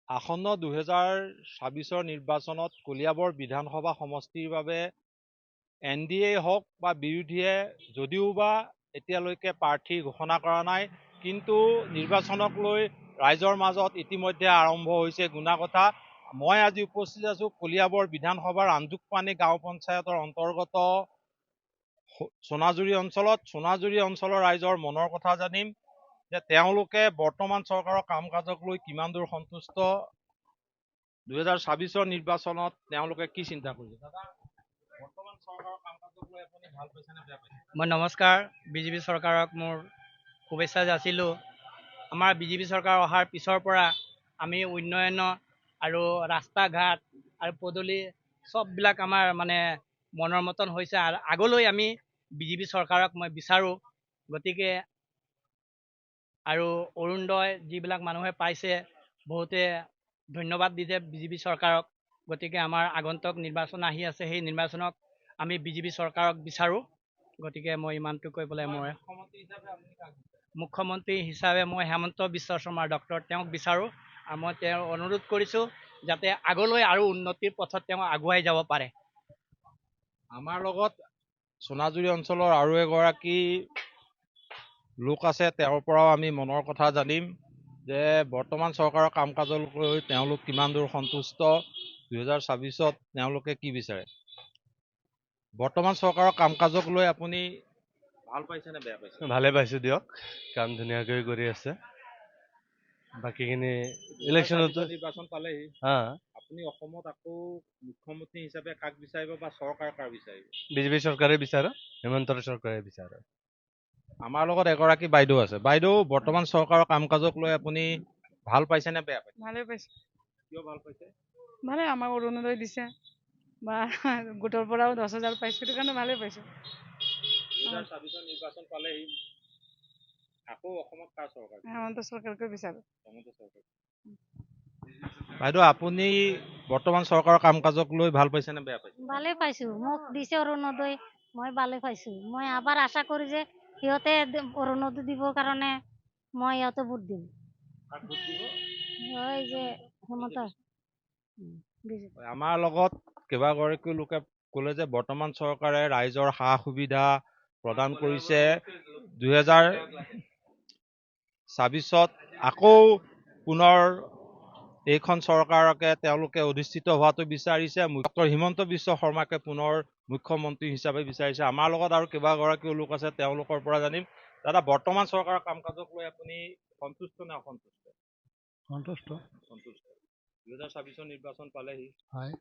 আসন্ন 2026 নিৰ্বাচনত কলিয়াবৰ বিধানসভা সমষ্টিৰ বাবে NDA হওক বা বিৰোধীয়ে যদিও বা এতিয়ালৈকে প্ৰাৰ্থী ঘোষণা কৰা নাই, কিন্তু নিৰ্বাচনক লৈ ৰাইজৰ মাজত ইতিমধ্যে আৰম্ভ হৈছে গুণাগথা। মই আজি উপস্থিত আছো কলিয়াবৰ বিধানসভাৰ আন্দুকপানী গাঁও পঞ্চায়তৰ অন্তৰ্গত সোনাজুৰি অঞ্চলত। সোনাজুৰি অঞ্চলৰ ৰাইজৰ মনৰ কথা জানিম যে তেওঁলোকে বৰ্তমান চৰকাৰৰ কাম কাজক লৈ কিমান দূৰ সন্তুষ্ট, 2026 নিৰ্বাচনত তেওঁলোকে কি চিন্তা কৰিছে। দাদা, বৰ্তমান চৰকাৰৰ কাম কাজক লৈ আপুনি ভাল পাইছে নে বেয়া পাইছে? মই নমস্কাৰ, বিজেপি চৰকাৰক মোৰ শুভেচ্ছা যাচিলোঁ। আমাৰ বিজেপি চৰকাৰ অহাৰ পিছৰ পৰা আমি উন্নয়ন আৰু ৰাস্তা ঘাট আৰু পদূলি চববিলাক আমাৰ মানে মনৰ মতন হৈছে। আৰু আগলৈ আমি বিজেপি চৰকাৰক মই বিচাৰোঁ। গতিকে আৰু অৰুণোদয় যিবিলাক মানুহে পাইছে, বহুতে ধন্যবাদ দিছে বিজেপি চৰকাৰক। গতিকে আমাৰ আগন্তুক নিৰ্বাচন আহি আছে, সেই নিৰ্বাচনক আমি বিজেপি চৰকাৰক বিচাৰোঁ। গতিকে মই ইমানটো কৈ পেলাই মই মুখ্যমন্ত্ৰী হিচাপে মই হেমন্ত বিশ্ব শৰ্মা ডক্টৰ তেওঁক বিচাৰোঁ। আৰু মই তেওঁৰ অনুৰোধ কৰিছোঁ যাতে আগলৈ আৰু উন্নতিৰ পথত তেওঁ আগুৱাই যাব পাৰে। আমাৰ লগত সোনাজুৰি অঞ্চলৰ আৰু এগৰাকী লোক আছে, তেওঁৰ পৰাও আমি মনৰ কথা জানিম যে বৰ্তমান চৰকাৰৰ কাম কাজক লৈ তেওঁলোক কিমান দূৰ সন্তুষ্ট, 2026ত তেওঁলোকে কি বিচাৰে। বৰ্তমান চৰকাৰৰ কাম কাজক লৈ আপুনি ভাল পাইছে নে বেয়া পাইছে? ভালে পাইছোঁ দিয়ক, কাম ধুনীয়াকৈ কৰি আছে। বাকীখিনি ইলেকশ্যনতো নিৰ্বাচন পালেহি, আপুনি অসমত আকৌ মুখ্যমন্ত্ৰী হিচাপে কাক বিচাৰিব বা চৰকাৰ কাৰ বিচাৰিব? বিজেপি চৰকাৰে বিচাৰে, হেমন্ত চৰকাৰে বিচাৰে। আমাৰ লগত এগৰাকী বাইদেউ আছে। বাইদেউ, বৰ্তমান চৰকাৰৰ কাম কাজক লৈ আপুনি ভাল পাইছে নে বেয়া পাইছে? ভালে পাইছোঁ। কিয় ভাল পাইছে? ভালে, আমাক অৰুণোদয় দিছে বা গোটৰ পৰাও 10,000 পাইছোঁ, সেইটো কাৰণে ভালে পাইছোঁ। 2026 নিৰ্বাচন পালেহি, আকৌ অসমত কাৰ চৰকাৰ? হেমন্ত চৰকাৰকে বিচাৰোঁ। হেমন্ত চৰকাৰ। বাইদেউ, আপুনি বৰ্তমান চৰকাৰৰ কাম কাজক লৈ ভাল পাইছে নে বেয়া পাইছে? ভালে পাইছোঁ, মোক দিছে অৰুণোদয়, মই ভালে পাইছোঁ। মই আবাৰ আশা কৰি যে সিহঁতে অৰুণোদয় দিবৰ কাৰণে মই সিহঁতে ভোট দিম। ওই যে হেমন্ত। আমাৰ লগত কেইবাগৰাকী লোকে ক'লে যে বৰ্তমান চৰকাৰে ৰাইজৰ সা সুবিধা প্ৰদান কৰিছে, 2026ত আকৌ পুনৰ এইখন চৰকাৰকে তেওঁলোকে অধিষ্ঠিত হোৱাটো বিচাৰিছে। ডক্টৰ হিমন্ত বিশ্ব শৰ্মাকে পুনৰ মুখ্যমন্ত্ৰী হিচাপে বিচাৰিছে। আমাৰ লগত আৰু কেইবাগৰাকীও লোক আছে, তেওঁলোকৰ পৰা জানিম। দাদা, বৰ্তমান চৰকাৰৰ কাম কাজক লৈ আপুনি সন্তুষ্ট নে অসন্তুষ্ট? সন্তুষ্ট। 2026 নিৰ্বাচন পালেহি, হয়।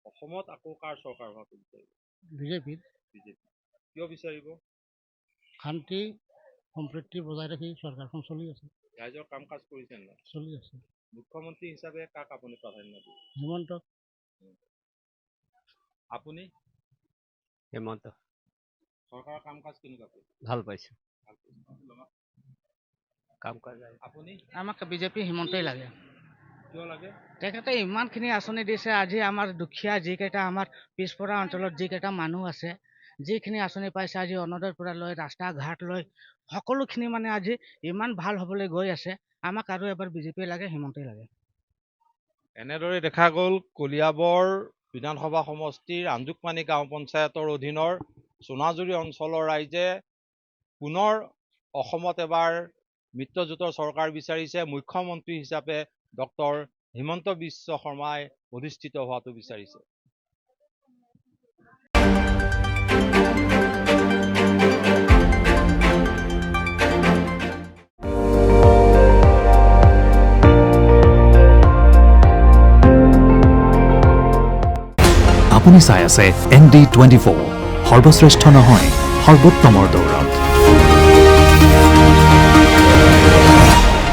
অসমত আকৌ কাৰ চৰকাৰ হোৱাটো বিচাৰিব? বিজেপিৰ। বিজেপি। কিয় বিচাৰিব? শান্তি সম্প্ৰীতি বজাই ৰাখি চৰকাৰখন চলি আছে। ৰাইজৰ কাম কাজ কৰিছে নে? চলি আছে। মুখ্যমন্ত্ৰী হিচাপে কাক আপুনি প্ৰাধান্য দিয়ে? হিমন্ত। আপুনি? হেমন্ত। চৰকাৰৰ কাম কাজ কেনেকুৱা কৰিছে? ভাল পাইছোঁ। কাম কাজ আপুনি? আমাক বিজেপি হিমন্তই লাগে। কিয় লাগে? তেখেতে ইমানখিনি আঁচনি দিছে। আজি আমাৰ দুখীয়া যিকেইটা আমাৰ পিছপৰা অঞ্চলত যিকেইটা মানুহ আছে, যিখিনি আঁচনি পাইছে, আজি অৰুণোদয়ৰ পৰা লৈ ৰাস্তা ঘাট লৈ সকলোখিনি মানে আজি ইমান ভাল হ'বলৈ গৈ আছে। আমাক আৰু এবাৰ বিজেপি লাগে, হিমন্তই লাগে। এনেদৰে দেখা গ'ল কলিয়াবৰ বিধানসভা সমষ্টিৰ আন্দুকপানী গাঁও পঞ্চায়তৰ অধীনৰ সোনাজুৰি অঞ্চলৰ ৰাইজে পুনৰ অসমত এবাৰ মিত্ৰজোঁটৰ চৰকাৰ বিচাৰিছে। মুখ্যমন্ত্ৰী হিচাপে ডক্টৰ হিমন্ত বিশ্ব শৰ্মাই অধিষ্ঠিত হোৱাটো বিচাৰিছে। আপুনি চাই আছে ND24, সৰ্বশ্ৰেষ্ঠ নহয় সৰ্বোত্তমৰ দৌৰত।